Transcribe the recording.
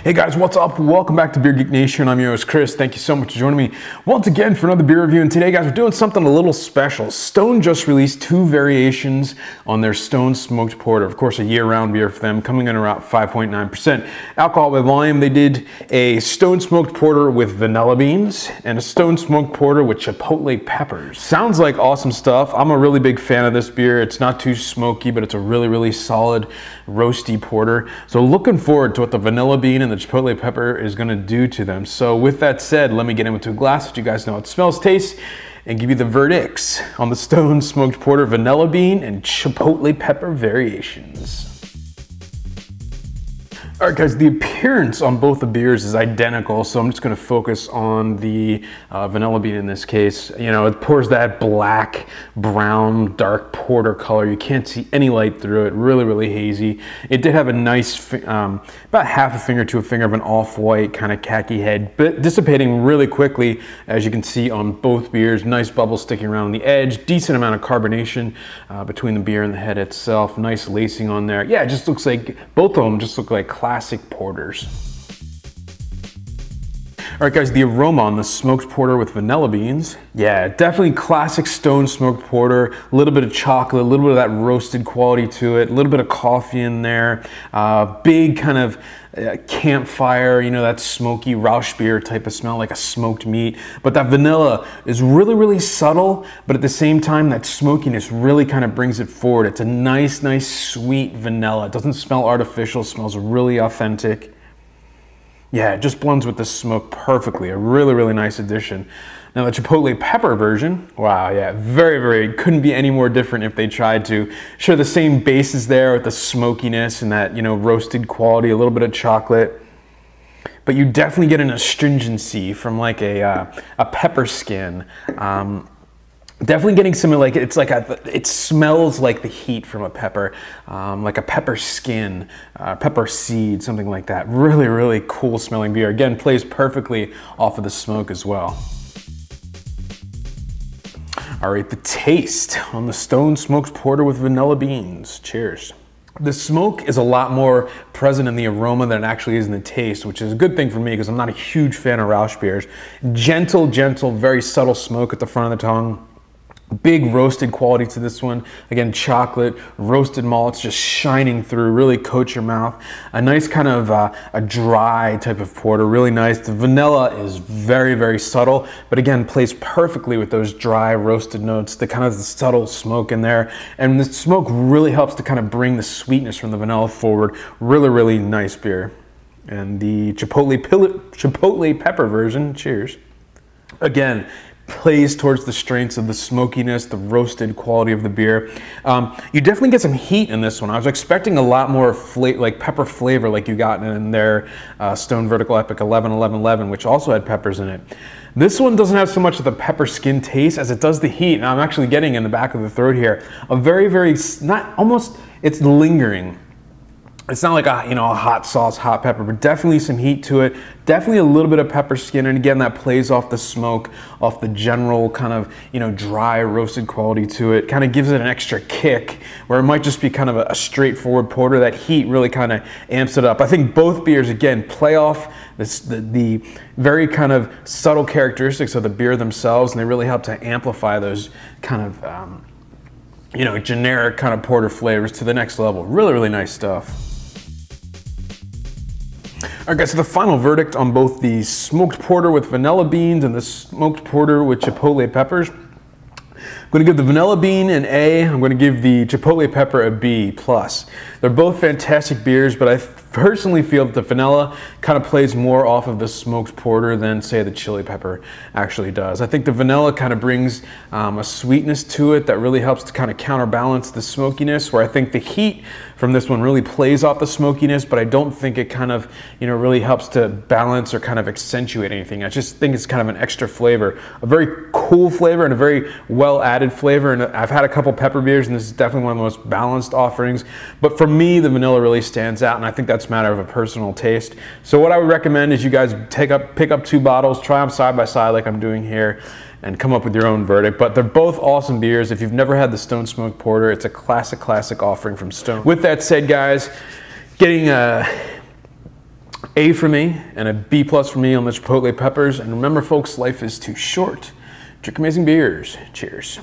Hey guys, what's up? Welcome back to Beer Geek Nation. I'm your host Chris. Thank you so much for joining me once again for another beer review. And today, guys, we're doing something a little special. Stone just released two variations on their Stone Smoked Porter. Of course, a year-round beer for them, coming in around 5.9% alcohol by volume. They did a Stone Smoked Porter with vanilla beans and a Stone Smoked Porter with Chipotle peppers. Sounds like awesome stuff. I'm a really big fan of this beer. It's not too smoky, but it's a really solid roasty porter. So looking forward to what the vanilla bean and the Chipotle pepper is going to do to them. So with that said, let me get into a glass so you guys know how it smells, tastes, and give you the verdicts on the Stone Smoked Porter vanilla bean and Chipotle pepper variations. All right, guys, the appearance on both the beers is identical, so I'm just going to focus on the vanilla bean in this case. You know, it pours that black, brown, dark porter color. You can't see any light through it. Really hazy. It did have a nice, about half a finger to a finger of an off-white kind of khaki head, but dissipating really quickly, as you can see on both beers. Nice bubbles sticking around on the edge. Decent amount of carbonation between the beer and the head itself. Nice lacing on there. Yeah, it just looks like, both of them just look like classic porters. All right, guys, the aroma on the smoked porter with vanilla beans. Yeah, definitely classic Stone Smoked Porter. A little bit of chocolate, a little bit of that roasted quality to it, a little bit of coffee in there. Big kind of campfire, you know, that smoky rauchbier type of smell, like a smoked meat. But that vanilla is really subtle, but at the same time, that smokiness really kind of brings it forward. It's a nice sweet vanilla. It doesn't smell artificial, smells really authentic. Yeah, it just blends with the smoke perfectly. A really nice addition. Now the Chipotle pepper version, wow, yeah, very, couldn't be any more different if they tried to. Share the same bases there with the smokiness and that, you know, roasted quality, a little bit of chocolate. But you definitely get an astringency from like a pepper skin. Definitely getting some, like, it's like it smells like the heat from a pepper, like a pepper skin, pepper seed, something like that. Really cool smelling beer. Again, plays perfectly off of the smoke as well. All right, the taste on the Stone Smoked Porter with vanilla beans. Cheers. The smoke is a lot more present in the aroma than it actually is in the taste, which is a good thing for me because I'm not a huge fan of Rauch beers. Gentle, very subtle smoke at the front of the tongue. Big roasted quality to this one. Again, chocolate, roasted malts just shining through, really coat your mouth. A nice kind of a dry type of porter, really nice. The vanilla is very subtle, but again, plays perfectly with those dry roasted notes, the kind of the subtle smoke in there. And the smoke really helps to kind of bring the sweetness from the vanilla forward. Really nice beer. And the Chipotle pepper version, cheers. Again, plays towards the strengths of the smokiness, the roasted quality of the beer. You definitely get some heat in this one. I was expecting a lot more like pepper flavor like you got in their Stone Vertical Epic 11-11-11, which also had peppers in it. This one doesn't have so much of the pepper skin taste as it does the heat. And I'm actually getting in the back of the throat here a very, not almost, it's lingering. It's not like a, you know, a hot sauce, hot pepper, but definitely some heat to it. Definitely a little bit of pepper skin, and again, that plays off the smoke, off the general kind of, you know, dry roasted quality to it. Kind of gives it an extra kick, where it might just be kind of a straightforward porter. That heat really kind of amps it up. I think both beers, again, play off the very kind of subtle characteristics of the beer themselves, and they really help to amplify those kind of, you know, generic kind of porter flavors to the next level. Really nice stuff. All right, guys, so the final verdict on both the smoked porter with vanilla beans and the smoked porter with Chipotle peppers. I'm going to give the vanilla bean an A. I'm going to give the Chipotle pepper a B+. They're both fantastic beers, but I personally feel that the vanilla kind of plays more off of the smoked porter than, say, the chili pepper actually does. I think the vanilla kind of brings a sweetness to it that really helps to kind of counterbalance the smokiness, where I think the heat from this one really plays off the smokiness, but I don't think it kind of, you know, really helps to balance or kind of accentuate anything. I just think it's kind of an extra flavor, a very cool flavor and a very well added flavor. And I've had a couple pepper beers, and this is definitely one of the most balanced offerings. But for me, the vanilla really stands out, and I think that's a matter of a personal taste. So what I would recommend is you guys pick up 2 bottles, try them side by side like I'm doing here, and come up with your own verdict. But they're both awesome beers. If you've never had the Stone Smoked Porter, it's a classic offering from Stone. With that said, guys, getting A for me and a B+ for me on the Chipotle peppers. And remember folks, life is too short. Drink amazing beers. Cheers.